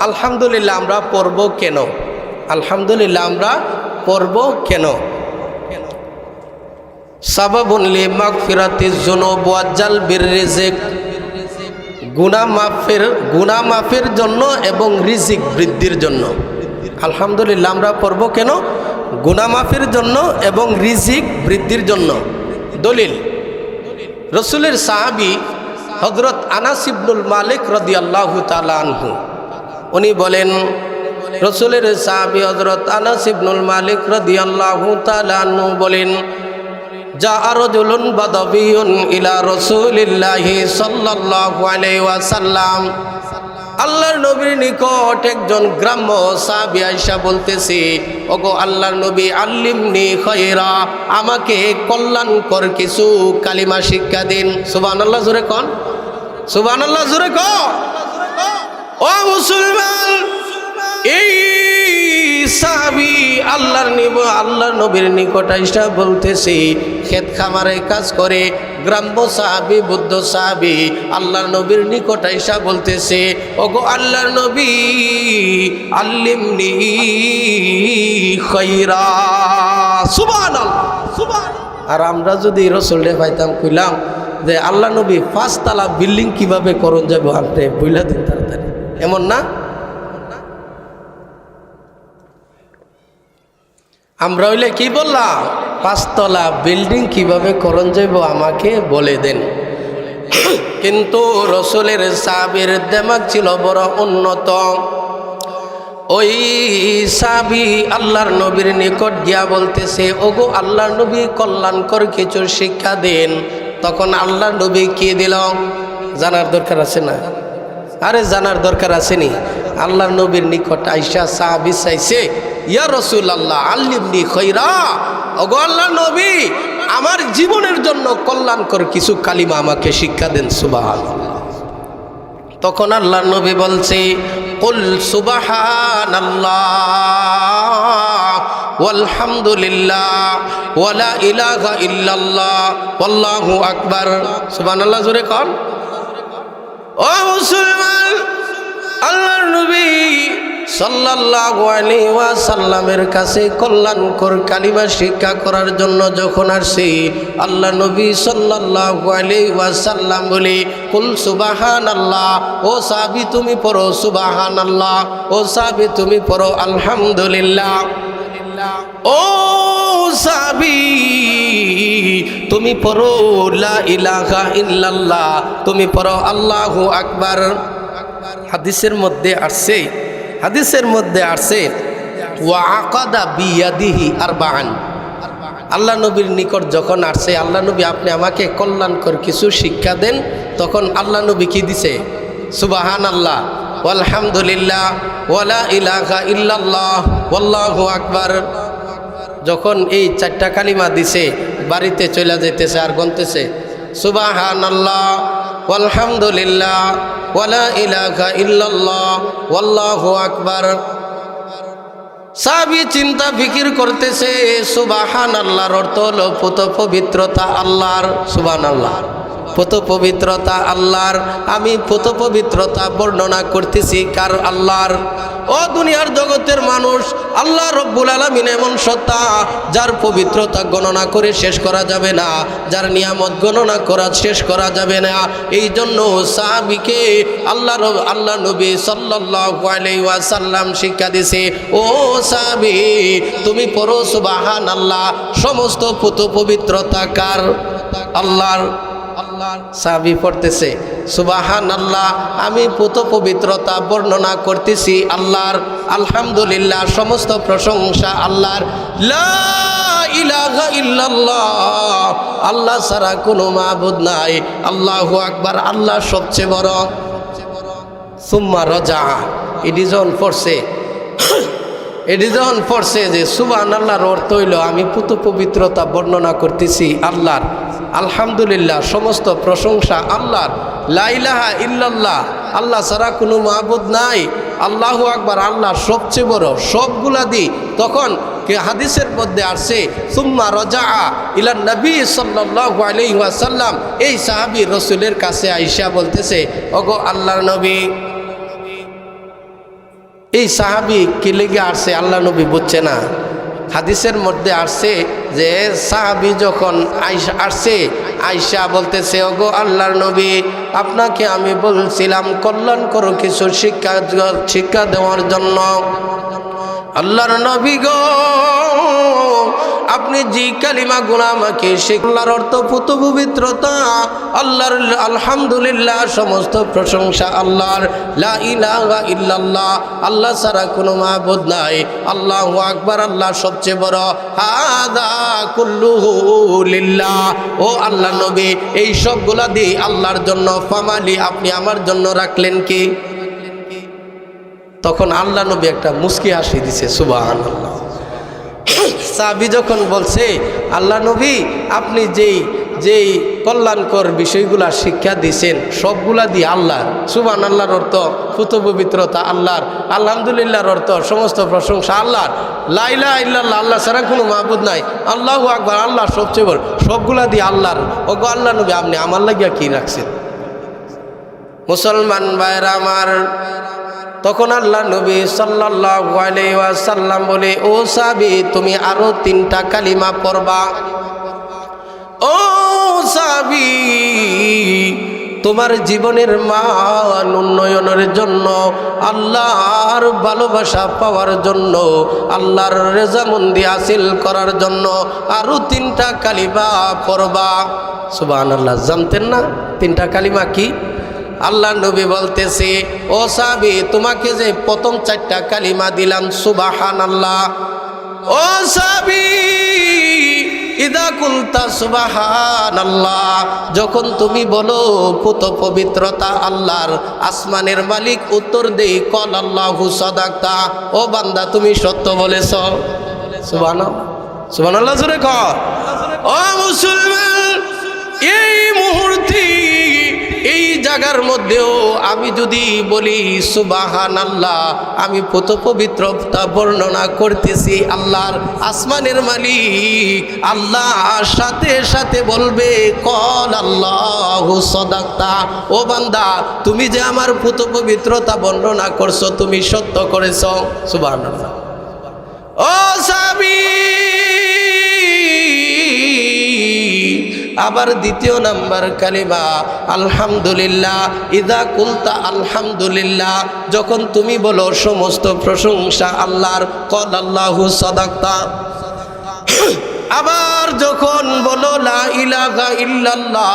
Speaker 1: আলহামদুলিল্লাহ আমরা পড়ব কেন? আলহামদুলিল্লাহ আমরা পড়ব কেন? সাবাবুন লিমাগফিরাতিজ যুনুব ওয়া জালবির রিজিক, গুনাহ মাফের জন্য এবং রিজিক বৃদ্ধির জন্য। আলহামদুলিল্লাহ আমরা পড়ব কেন? গুনাহ মাফের জন্য এবং রিজিক বৃদ্ধির জন্য। দলিল, রাসূলের সাহাবী হযরত আনাস ইবনুল মালিক রাদিয়াল্লাহু তাআলা আনহু উনি বলেন, রাসূলের সাহাবী হযরত আনাস ইবনুল মালিক রাদিয়াল্লাহু তাআলা আনহু বলেন, যা রাজুলুন বাদাবিয়ুন ইলা রাসূলিল্লাহি সাল্লাল্লাহু আলাইহি ওয়াসাল্লাম, আল্লাহর নবীর নিকট একজন গ্রাম্য সাহাবী আয়েশা বলতেছে, ওগো আল্লাহর নবী আল্লিমনি খায়রা, আমাকে কল্যাণকর কিছু কালিমা শিক্ষা দিন। সুবহানাল্লাহ জোরে কোন, সুবহানাল্লাহ জোরে কোন। ও মুসলমান, এই সাহাবী আল্লাহর নবীর নিকট আয়েশা বলতেছে, ক্ষেত খামারে কাজ করে গ্রাম্য সাহাবী, বুদ্ধ সাহাবী আল্লাহর নবীর নিকট আয়েশা বলতেছে, ওগো আল্লাহর নবী আল্লিমনি খায়রা। সুবহানাল্লাহ, সুবহানাল্লাহ। আর আমরা যদি রাসূলকে পাইতাম, কইলাম যে আল্লাহ নবী 5 তলা বিল্ডিং কিভাবে করণ যাবে, আপনি বইলা দিন তাড়াতাড়ি, এমন না? আমরা হইলে কি বললাম, 5 তলা বিল্ডিং কিভাবে করণ যাইব আমাকে বলে দেন। কিন্তু রাসূলের সাহাবীর দিমাগ ছিল বড় উন্নত। ওই সাহাবী আল্লাহর নবীর নিকট গিয়া বলতেছে, ওগো আল্লাহর নবী কল্যাণকর কিছু শিক্ষা দেন। তখন আল্লাহর নবী কি দিল জানার দরকার আছে না? আরে জানার দরকার আসেনি? আল্লাহর নবীর নিকট আয়েশা সাহাবী চাইছে, ইয়া রাসূলুল্লাহ আল্লিমনি খায়রা, ওগো আল্লাহর নবী আমার জীবনের জন্য কল্যাণকর কিছু কালিমা আমাকে শিক্ষা দেন। সুবহানাল্লাহ। তখন আল্লাহর নবী বলছে, কুল সুবহানাল্লাহ ওয়ালহামদুলিল্লাহ ওয়ালা ইলাহা ইল্লাল্লাহ ওয়াল্লাহু আকবার। সুবহানাল্লাহ জোরে কোন। ও মুসলমান, আল্লাহর নবী সাল্লাল্লাহু আলাইহি ওয়াসাল্লামের কাছে কল্যাণকর কালিমা শিক্ষা করার জন্য যখন আসছি, আল্লাহ নবী সাল্লাল্লাহু আলাইহি ওয়াসাল্লাম বলে কুল সুবহানাল্লাহ, ও সাহাবী তুমি পড়ো সুবহানাল্লাহ, ও সাহাবী তুমি পড়ো আলহামদুলিল্লাহ, ও সাহাবী তুমি পড়ো লা ইলাহা ইল্লাল্লাহ, তুমি পড়ো আল্লাহু আকবার। হাদিসের মধ্যে আসছে ওয়া আকাদা বিয়াদিহি আরবাআন। আল্লাহ নবীর নিকট যখন আসছে, আল্লাহ নবী আপনি আমাকে কল্যাণকর কিছু শিক্ষা দেন, তখন আল্লাহ নবী কি দিছে? সুবহানাল্লাহ, আলহামদুলিল্লাহ, ওয়ালা ইলাহা ইল্লাল্লাহ, ওয়াল্লাহু আকবার। যখন এই চারটা কালিমা দিছে, বাড়িতে চলে যেতেছে আর গনতেছে সুবহানাল্লাহ, আলহামদুলিল্লাহ, ওয়ালা ইলাহা ইল্লাল্লাহ, ওয়াল্লাহু আকবার। সাহাবী চিন্তা ফিকির করতেছে, সুবহানাল্লাহর অর্থ হলো পুত পবিত্রতা আল্লাহর। সুবহানাল্লাহ, পুত পবিত্রতা আল্লাহর। আমি পুত পবিত্রতা বর্ণনা করতেছি কার? আল্লাহর। ও দুনিয়ার জগতের মানুষ, আল্লাহ রব্বুল আলামিন এমন সত্তা যার পবিত্রতা গণনা করে শেষ করা যাবে না, যার নিয়ামত গণনা করা শেষ করা যাবে না। এই জন্য সাহাবীকে আল্লাহ নবী সাল্লাল্লাহু আলাইহি ওয়াসাল্লাম শিক্ষা দিছে, ও সাহাবী তুমি পড়ো সুবহানাল্লাহ, সমস্ত পুত পবিত্রতা কার? আল্লাহর। সাহাবী পড়তেছে সুবহানাল্লাহ, আমি পুত পবিত্রতা বর্ণনা করতেছি আল্লাহর। আলহামদুলিল্লাহ, সমস্ত প্রশংসা আল্লাহর। লা ইলাহা ইল্লাল্লাহ, আল্লাহ ছাড়া কোনো মাবুদ নাই। আল্লাহু আকবার, আল্লাহ সবচেয়ে বড়। সুম্মা রাজা, এটি যখন পড়ছে যে সুবহানাল্লাহর অর্থ হইল আমি পুত পবিত্রতা বর্ণনা করতেছি আল্লাহর, আলহামদুলিল্লাহ সমস্ত প্রশংসা আল্লাহর, লা ইলাহা ইল্লাল্লাহ আল্লাহ ছাড়া কোনো মাবুদ নাই, আল্লাহু আকবার আল্লাহ সবচেয়ে বড়, সবগুলা দি। তখন হাদিসের মধ্যে আসছে সুম্মা রাজা ইলা নবী সাল্লাল্লাহু আলাইহি ওয়াসাল্লাম, এই সাহাবী রাসূলের কাছে আয়েশা বলতেছে, ওগো আল্লাহর নবী। এই সাহাবী কি লেগে আসছে আল্লাহ নবী বুঝছে না। হাদিসের মধ্যে আসছে যে সাহাবী যখন আসছে, আয়েশা বলতেছে, ওগো আল্লাহর নবী আপনাকে আমি বলছিলাম কল্যাণ করো কিছু শিক্ষা দেওয়ার জন্য। আল্লাহর নবী গো, আপনি যে কালিমাগুলো আমাকে শিক্ষার অর্থ পুত পবিত্রতা আল্লাহর, আলহামদুলিল্লাহ সমস্ত প্রশংসা আল্লাহর, লা ইলাহা ইল্লাল্লাহ আল্লাহ ছাড়া কোনো মাবুদ নাই, আল্লাহু আকবার আল্লাহ সবচেয়ে বড়, হাদা কুল্লুহু লিল্লাহ। ও আল্লাহ নবী এই সবগুলা দিয়ে আল্লাহর জন্য, ফামালি আপনি আমার জন্য রাখলেন কি? তখন আল্লাহ নবী একটা মুস্কি হাসি দিছে। সুবহানাল্লাহ। সাহাবী যখন বলছে, আল্লাহ নবী আপনি যেই কল্যাণকর বিষয়গুলা শিক্ষা দিয়েছেন সবগুলা দিয়ে আল্লাহর। সুবহানাল্লাহর অর্থ পুত পবিত্রতা আল্লাহর, আলহামদুলিল্লাহর অর্থ সমস্ত প্রশংসা আল্লাহর, লা ইলাহা ইল্লাল্লাহ আল্লাহ ছাড়া কোনো মাবুদ নাই, আল্লাহু আকবার আল্লাহ সবচেয়ে বড়, সবগুলা দিয়ে আল্লাহর। ওগো আল্লাহ নবী আপনি আমার লাগিয়া কি রাখছেন? মুসলমান ভাইরা আমার, তখন আল্লাহ নবী সাল্লাল্লাহু আলাইহি ওয়াসাল্লাম বলে, ও সাহাবী তুমি আরো 3টা কালিমা পড়বা। ও সাহাবী তোমার জীবনের মান উন্নয়নের জন্য, আল্লাহর ভালোবাসা পাওয়ার জন্য, আল্লাহর রেজামন্দি হাসিল করার জন্য আরো 3টা কালিমা পড়বা। সুবহানাল্লাহ। জানতেন না 3টা কালিমা কি? আল্লাহ নবী বলতেছে, ও সাহাবী তোমাকে যে প্রথম 4টা কালিমা দিলাম সুবহানাল্লাহ, ও সাহাবী ইদা কুলতা সুবহানাল্লাহ যখন তুমি বলো পুত পবিত্রতা আল্লাহর, আসমানের মালিক উত্তর দেই কল আল্লাহু সাদাকতা, ও বান্দা তুমি সত্য বলেছ। সুবহানাল্লাহ, সুবহানাল্লাহ জোরে কর। ও মুসলমান, এই মুহূর্তে এই জায়গার মধ্যেও আমি যদি বলি সুবহানাল্লাহ, আমি পবিত্রতা বর্ণনা করতেছি আল্লাহর, আসমানের মালিক আল্লাহ সাথে সাথে বলবে কল আল্লাহু সাদাকতা, ও বান্দা তুমি যে আমার পবিত্রতা বর্ণনা করছো তুমি সত্য করেছো। সুবহানাল্লাহ। ও সাহাবী, আবার দ্বিতীয় নাম্বার কালিমা আলহামদুলিল্লাহ। ইদা কুলতা আলহামদুলিল্লাহ, যখন তুমি বলো সমস্ত প্রশংসা আল্লাহর, কল আল্লাহু সাদাকতা। আবার যখন বলো লা ইলাহা ইল্লাল্লাহ,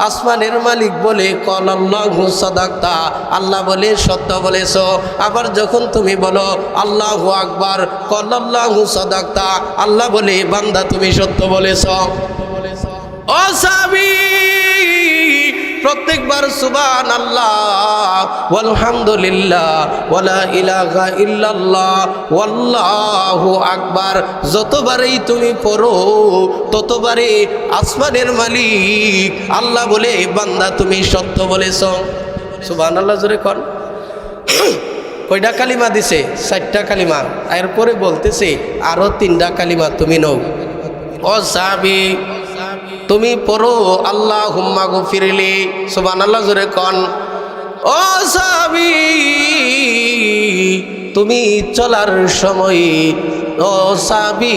Speaker 1: আসমানের মালিক বলে কল আল্লাহু সাদাকতা, আল্লাহ বলে সত্য বলেছো। আবার যখন তুমি বলো আল্লাহু আকবার, কল আল্লাহু সাদাকতা, আল্লাহ বলে বান্দা তুমি সত্য বলেছো। ও সাহাবী, প্রত্যেকবার সুবহানাল্লাহ ওয়ালহামদুলিল্লাহ ওয়ালা ইলাহা ইল্লাল্লাহ ওয়াল্লাহু আকবার যতবারই তুমি পড়ো ততবারই আসমানের মালিক আল্লাহ বলে বান্দা তুমি সত্য বলেছো। সুবহানাল্লাহ জোরে কোন। কয়টা কালিমা দিছে? 4টা কালিমা। এরপরে বলতেছে আরো 3টা কালিমা তুমি নও। ও সাহাবী, তুমি পড়ো আল্লাহুম্মা গফিরলি। সুবহানাল্লাহ জোরে কোন। ও সাহাবী, তুমি চলার সময়, ও সাহাবী,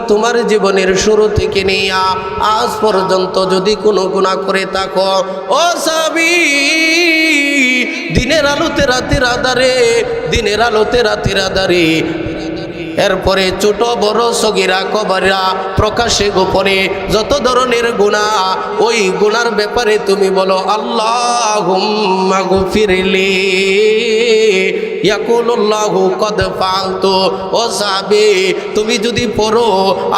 Speaker 1: তোমার জীবনের শুরু থেকে নিয়ে আজ পর্যন্ত যদি কোনো গুনাহ করে থাকো, ও সাহাবী, দিনের আলোতে রাতের আধারে, দিনের আলোতে রাতের আধারে, এরপরে ছোট বড় সগীরা কবিরা প্রকাশ্যে গোপনে যত ধরনের গুনাহ, ওই গুনার ব্যাপারে তুমি বলো আল্লাহুম্মা গফিরলি ইয়াকুলুল্লাহু কদ ফাআলতু। ও সাহাবী, তুমি যদি পড়ো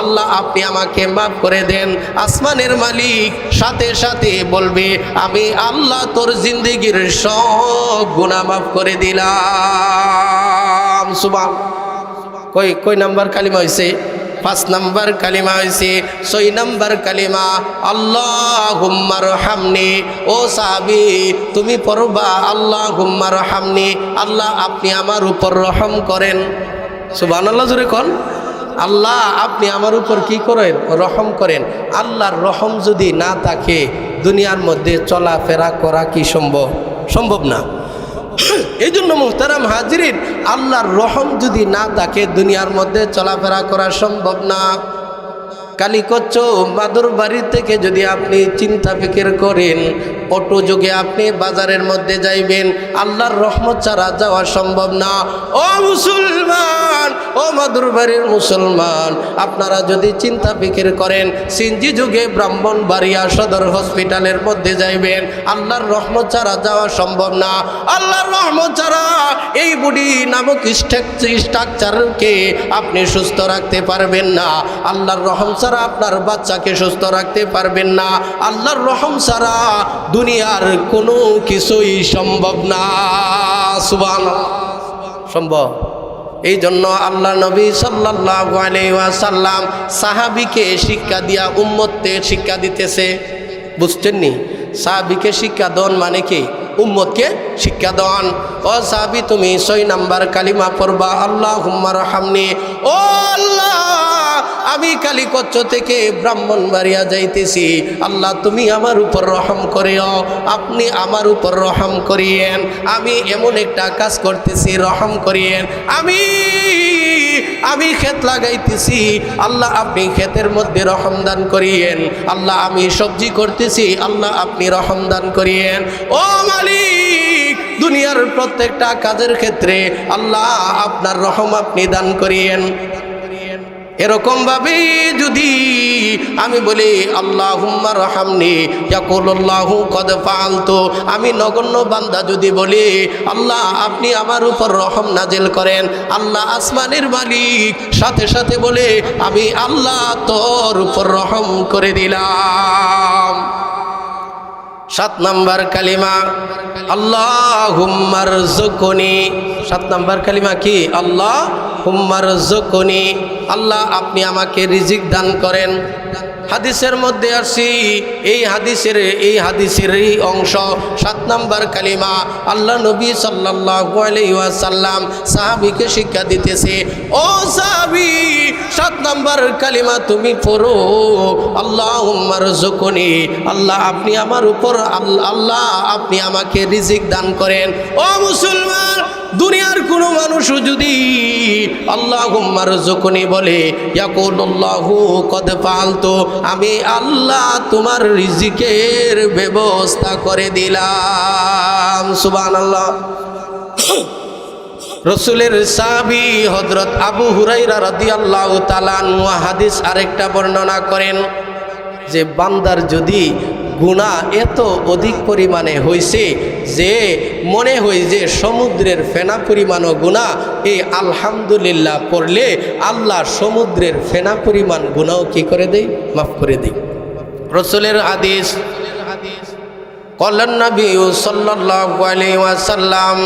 Speaker 1: আল্লাহ আপনি আমাকে মাফ করে দেন, আসমানের মালিক সাথে সাথে বলবে আমি আল্লাহ তোর জিন্দেগির সব গুনাহ মাফ করে দিলাম। সুবহানাল্লাহ। কই নাম্বার কালিমা হয়েছে? 5 নাম্বার কালিমা হয়েছে। 6 নাম্বার কালিমা আল্লাহুম্মা রহামনি। ও সাহাবী, তুমি পড়বা আল্লাহুম্মা রহামনি, আল্লাহ আপনি আমার উপর রহম করেন। সুবহানাল্লাহ জোরে কোন। আল্লাহ আপনি আমার উপর কি করেন? রহম করেন। আল্লাহর রহম যদি না থাকে দুনিয়ার মধ্যে চলাফেরা করা কি সম্ভব? সম্ভব না। এই জন্য মুহতারাম হাজিরিন, আল্লাহর রহম যদি না থাকে দুনিয়ার মধ্যে চলাফেরা করা সম্ভব না। কালীকচ্ছ মাদুর বাড়ি থেকে যদি আপনি চিন্তা ফিকির করেন, অটো যোগে আপনি বাজারের মধ্যে যাইবেন, আল্লাহর রহমত ছাড়া যাওয়া সম্ভব না। ও মুসলমান, ও মাদুর বাড়ির মুসলমান, আপনারা যদি চিন্তা ফিকির করেন, সিনজি যুগে ব্রাহ্মণবাড়িয়া সদর হসপিটালের মধ্যে যাইবেন, আল্লাহর রহমত ছাড়া যাওয়া সম্ভব না। আল্লাহর রহমত ছাড়া এই বডি নামক স্ট্রাকচারকে আপনি সুস্থ রাখতে পারবেন না। আল্লাহর রহম ছাড়া আপনার বাচ্চাকে সুস্থ রাখতে পারবেন না। আল্লাহর রহম ছাড়া দুনিয়ার কোনো কিছুই সম্ভব না। সুবহানাল্লাহ। সম্ভব। এই জন্য আল্লাহ নবী সাল্লাল্লাহু আলাইহি ওয়াসাল্লাম সাহাবীকে শিক্ষা দিয়া উম্মতকে শিক্ষা দিতেছে। বুঝছেন নি? সাহাবীকে শিক্ষা দেন মানে কি? উম্মতকে শিক্ষা দেন। ও সাহাবী, তুমি 6 নাম্বার কালিমা পড়বা আল্লাহুম্মা রহামনি। ও আল্লাহ, আমি কালীকচ্ছ থেকে ব্রাহ্মণবাড়িয়া যাইতেছি, আল্লাহ তুমি আমার উপর রহম করিও, আপনি আমার উপর রহম করিয়েন। আমি এমন একটা কাজ করতেছি, রহম করিয়েন। আমি ক্ষেত লাগাইতেছি, আল্লাহ আপনি ক্ষেতের মধ্যে রহম দান করিয়েন। আল্লাহ আমি সবজি করতেছি, আল্লাহ আপনি রহম দান করিয়েন। ও মালিক, দুনিয়ার প্রত্যেকটা কাজের ক্ষেত্রে আল্লাহ আপনার রহম আপনি দান করিয়েন। এরকম ভাবে যদি আমি বলি আল্লাহুম্মা রহামনি ইয়াকুলুল্লাহু কদ ফাআলতু, আমি নগণ্য বান্দা যদি বলি আল্লাহ আপনি আমার উপর রহম নাজিল করেন, আল্লাহ আসমানের মালিক সাথে সাথে বলে আমি আল্লাহ তোর উপর রহম করে দিলাম। 7 নাম্বার কালিমা আল্লাহুম্মা রযুকনি। 7 নাম্বার কালিমা কি? আল্লাহ হুম্মারযুকনি, আল্লাহ আপনি আমাকে রিজিক দান করেন। হাদিসের মধ্যে আসি, এই হাদিসের এই অংশ 7 নম্বর কালিমা আল্লাহ নবী সাল্লাল্লাহু আলাইহি ওয়াসাল্লাম সাহাবীকে শিক্ষা দিতেছে, ও সাহাবী 7 নম্বর কালিমা তুমি পড়ো, আল্লাহুম্মারযুকনি, আল্লাহ আপনি আমার উপর, আল্লাহ আপনি আমাকে রিজিক দান করেন। ও মুসলমান, দুনিয়ার কোনো মানুষও যদি আল্লাহুম্মারযুকনি বলে, ইয়াকুলুল্লাহু কদ ফাআলতু, আমি আল্লাহ তোমার রিজিকের ব্যবস্থা করে দিলাম। সুবহানাল্লাহ। রসুলের সাহাবী হযরত আবু হুরায়রা রাদিয়াল্লাহু তাআলা আনহু হাদিস আরেকটা বর্ণনা করেন যে বান্দার যদি গুনাহ এত অধিক পরিমাণে হয়েছে যে মনে হয় যে সমুদ্রের ফেনা পরিমাণও গুনাহ, এই আলহামদুলিল্লাহ পড়লে আল্লাহ সমুদ্রের ফেনা পরিমাণ গুনাহও কি করে দেয়, মাফ করে দেয়। রসুলের হাদিস, قال النبي صلى الله عليه وسلم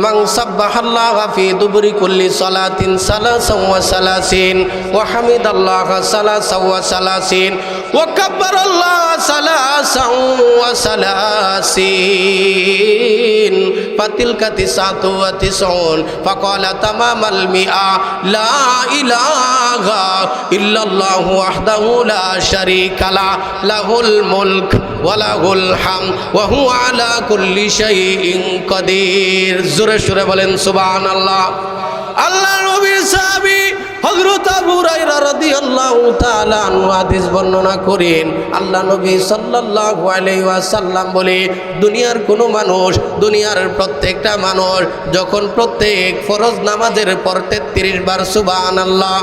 Speaker 1: من سبح الله في دبر كل صلاة 33 وحمد الله 33 وكبر الله 33 فتلك 99 فقال تمام المئة لا إله إلا الله وحده لا شريك له له الملك وله الحمد وهو على كل شيء قدير। জোরে সুরে বলেন সুবহানাল্লাহ। আল্লাহ নবীর সাহাবী হযরত আবু হুরায়রা রাদিয়াল্লাহু তাআলা আনহু হাদিস বর্ণনা করেন, আল্লাহ নবী সাল্লাল্লাহু আলাইহি ওয়াসাল্লাম বলে, দুনিয়ার কোনো মানুষ, দুনিয়ার প্রত্যেকটা মানুষ যখন প্রত্যেক ফরজ নামাজের পর 33 বার সুবহানাল্লাহ,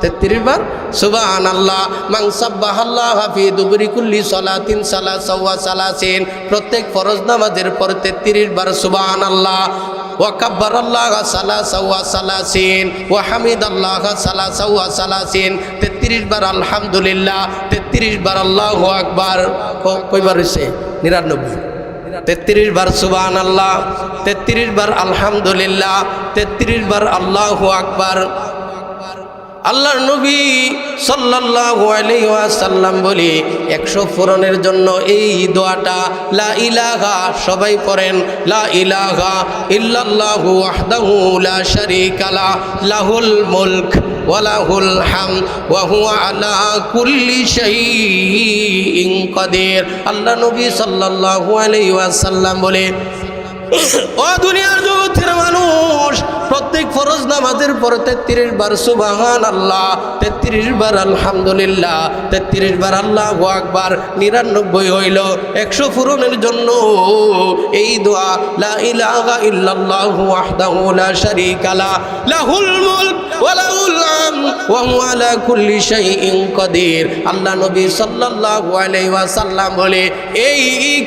Speaker 1: 33 বার সুবহানাল্লাহ, মান সাব্বাহাল্লাহা ফি দুবরি কুল্লি সালাতিন 33, প্রত্যেক ফরজ নামাজের পর 33 বার সুবহানাল্লাহ, ওয়া কাব্বারাল্লাহা 33 ওয়া হামিদাল্লাহা 33, 33 বার আলহামদুলিল্লাহ, 33 বার আল্লাহু আকবার, কয়বার হইছে? 99। 33 বার সুবহানাল্লাহ, 33 বার আলহামদুলিল্লাহ, 33 বার আল্লাহু আকবার। আল্লাহর নবী সাল্লাল্লাহু আলাইহি ওয়াসাল্লাম বলে 100 পূরণের জন্য এই দোয়াটা লা ইলাহা, সবাই পড়েন, লা ইলাহা ইল্লাল্লাহু ওয়াহদাহু লা শারীকা লা লাহুল মুলক ওয়া লাহুল হামদ ওয়া হুয়া আলা কুল্লি শাইইন কাদির। আল্লাহ নবী সাল্লাল্লাহু আলাইহি ওয়াসাল্লাম বলে, ও দুনিয়ার জগতের মানুষ, প্রত্যেক ফরজ নামাজের পর 33 বার সুবহানাল্লাহ, 33 বার আলহামদুলিল্লাহ, 33 বার আল্লাহু আকবার, 99 হইল। 100 পূরণের জন্য এই দোয়া লা ইলাহা ইল্লাল্লাহু ওয়াহদাহু লা শারীকা লা লাহুল মুলক ওয়া লাহুল হামদ ওয়া হুয়া আলা কুল্লি শাইইন কাদির। আল্লাহ নবী সাল্লাল্লাহু আলাইহি ওয়াসাল্লাম বলে, এই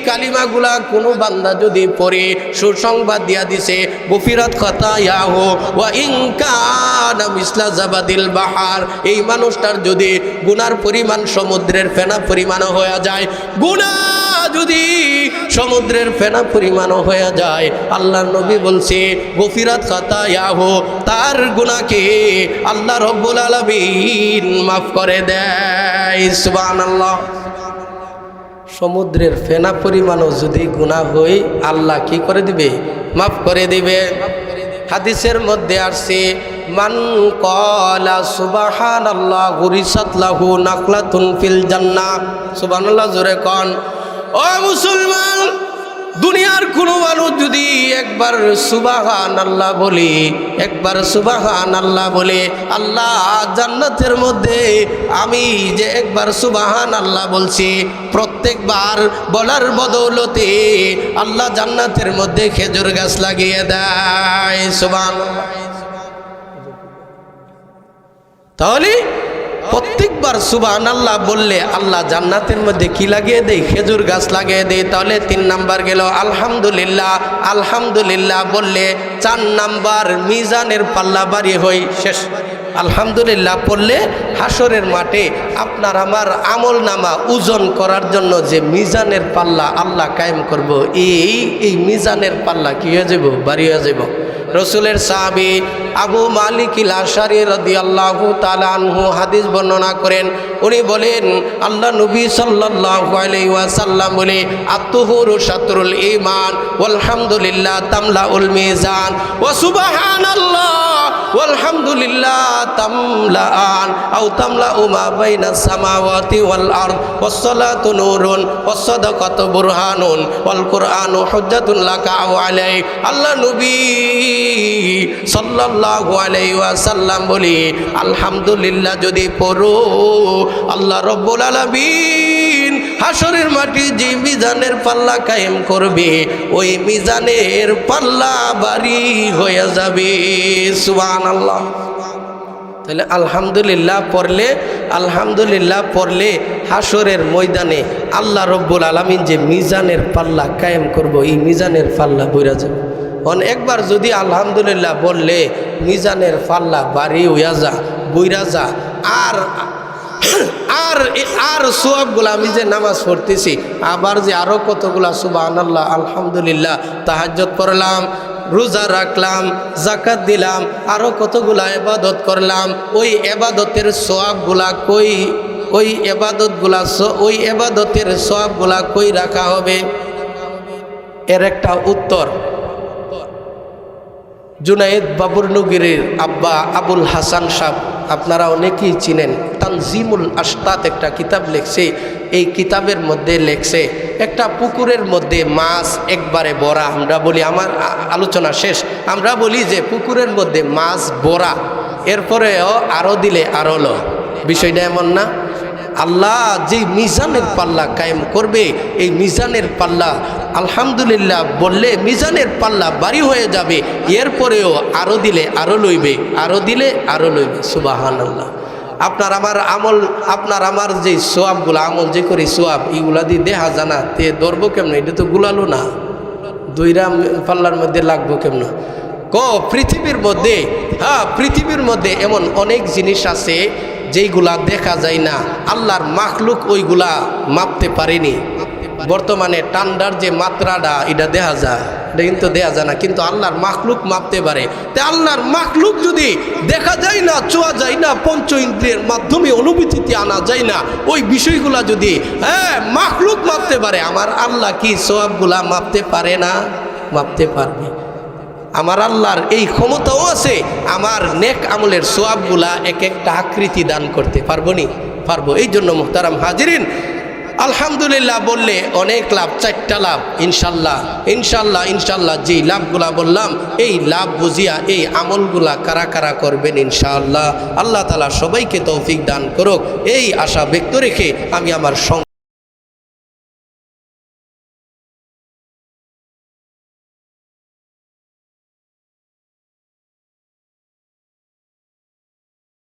Speaker 1: কালিমাগুলা কোনো বান্দা যদি পড়ে, সুসংবাদ দিয়া দিছে, গফিরাত খাতায়াহু ওয়া ইন কানা মিসলা জাবাদিল বাহার, এই মানুষটার যদি গুনার পরিমাণ সমুদ্রের ফেনা পরিমাণ হয়ে যায়, গুনাহ যদি সমুদ্রের ফেনা পরিমাণ হয়ে যায়, আল্লাহর নবী বলছে গফিরাত খাতায়াহু, তার গুনাহকে আল্লাহ রাব্বুল আলামিন মাফ করে দেয়। সুবহানাল্লাহ। সমুদ্রের ফেনা পরিমাণও যদি গুনাহ হয়, আল্লাহ কি করে দিবে, মাফ করে দিবে। হাদিসের মধ্যে আসছে, মান ক্বালা সুবহানাল্লাহ গুরিসাত লাহু নাকলাতুন ফিল জান্নাহ। সুবহানাল্লাহ জোরে কোন। ও মুসলমান, দুনিয়ার কোনো মানুষ যদি একবার সুবহানাল্লাহ বলে, একবার সুবহানাল্লাহ বলে, আল্লাহ জান্নাতের মধ্যে আমি যে একবার সুবহানাল্লাহ বলছি, প্রত্যেকবার বলার বদৌলতে আল্লাহ জান্নাতের মধ্যে খেজুর গাছ লাগিয়ে দেয়। সুবহানাল্লাহ। তাহলে প্রত্যেকবার সুবহানাল্লাহ বললে আল্লাহ জান্নাতের মধ্যে কি লাগিয়ে দেয়, খেজুর গাছ লাগিয়ে দেয়। তাহলে 3 নাম্বার গেল আলহামদুলিল্লাহ। আলহামদুলিল্লাহ বললে 4 নাম্বার মিজানের পাল্লা বাড়ি হই, শেষ। আলহামদুলিল্লাহ পড়লে হাসরের মাঠে আপনার আমার আমল নামা ওজন করার জন্য যে মিজানের পাল্লা আল্লাহ কায়েম করব, এই মিজানের পাল্লা কি হয়ে যাব, বাড়ি হয়ে যাব। রসুলের সাহাবী আবু মালিক আল আশআরী রাদিয়াল্লাহু তাআলা আনহু হাদিস বর্ণনা করেন। উনি বলেন আল্লাহ নবী সাল্লাল্লাহু আলাইহি ওয়াসাল্লাম বলে আত-তুহুরু শাতরুল ঈমান ওয়ালহামদুলিল্লাহ তামলাউল মিজান ওয়া সুবহানাল্লাহ ওয়ালহামদুলিল্লাহ তামলাআন আও তামলাউ মা বাইনাস সামাওয়াতি ওয়াল আরদ ওয়াস সালাতু নূরুন ওয়াস সাদাকাতু বুরহানুন ওয়াল কুরআনু হুজ্জাতুন লাকা ওয়া আলাইক। আল্লাহ নবী সাল্লাল্লাহু আলাইহি ওয়াসাল্লাম বলি আলহামদুলিল্লাহ যদি পড়ো আল্লাহ রব্বুল আলামিন হাসরের মাটি যে মিজানের পাল্লা কায়েম করবে ওই মিজানের পাল্লা ভারী হয়ে যাবে। সুবহানাল্লাহ। তাহলে আলহামদুলিল্লাহ পড়লে হাসরের ময়দানে আল্লাহ রব্বুল আলামিন যে মিজানের পাল্লা কায়েম করব এই মিজানের পাল্লা বইরা যাবে। একবার যদি আলহামদুলিল্লাহ বললে মিজানের পাল্লা ভারী হইয়া যা বইরা যা আর আর আর সওয়াবগুলো আমি যে নামাজ পড়তেছি আবার যে আরো কতগুলা সুবহানাল্লাহ আলহামদুলিল্লাহ তাহাজ্জুদ পড়লাম রোজা রাখলাম যাকাত দিলাম আরো কতগুলা ইবাদত করলাম ওই ইবাদতের সওয়াবগুলা ওই ইবাদতের সওয়াবগুলা কই রাখা হবে? এর একটা উত্তর জুনায়েদ বাবুরনগরীর আব্বা আবুল হাসান সাহেব আপনারা অনেকেই চিনেন, তানজিমুল আশতাত একটা কিতাব লেখছে। এই কিতাবের মধ্যে লেখছে একটা পুকুরের মধ্যে মাছ একবারে ভরা। আমরা বলি, আমার আলোচনা শেষ, আমরা বলি যে পুকুরের মধ্যে মাছ ভরা, এরপরেও আরো দিলে আরো লো। বিষয়টা এমন না? আল্লাহ যে মিজানের পাল্লা কায়েম করবে এই মিজানের পাল্লা আলহামদুলিল্লাহ বললে মিজানের পাল্লা ভারী হয়ে যাবে, এরপরেও আরো দিলে আরো লইবে, আরো দিলে আরো লইবে। সুবহানাল্লাহ। আপনার আমার যে সোয়াবগুলো আমল যে করি সোয়াব এইগুলা দিয়ে দেখা জানা তে ধরবো কেমন? এটা তো গুলালো না, দুইরা পাল্লার মধ্যে লাগবো কেমন? পৃথিবীর মধ্যে এমন অনেক জিনিস আছে যেইগুলা দেখা যায় না, আল্লাহর মাখলুক ওইগুলা মাপতে পারেনি। বর্তমানে ঠান্ডার যে মাত্রাটা এটা দেখা যায়, এটা কিন্তু দেখা যায় না, কিন্তু আল্লাহর মাখলুক মাপতে পারে। তে আল্লাহর মাখলুক যদি দেখা যায় না, ছোঁয়া যায় না, পঞ্চ ইন্দ্রিয়ের মাধ্যমে অনুভূতিতে আনা যায় না, ওই বিষয়গুলা যদি মাখলুক মাপতে পারে, আমার আল্লাহ কি সওয়াবগুলা মাপতে পারে না? মাপতে পারবে। আমার আল্লাহর এই ক্ষমতাও আছে আমার নেক আমলের সওয়াবগুলা এক একটা আকৃতি দান করতে পারবো। এই জন্য মুহতারাম হাজিরিন, আলহামদুলিল্লাহ বললে অনেক লাভ, 4টা লাভ ইনশাল্লাহ যে লাভগুলা বললাম এই লাভ বুঝিয়া এই আমলগুলা কারা কারা করবেন ইনশাআল্লাহ। আল্লাহ তাআলা সবাইকে তৌফিক দান করুক এই আশা ব্যক্ত রেখে আমি আমার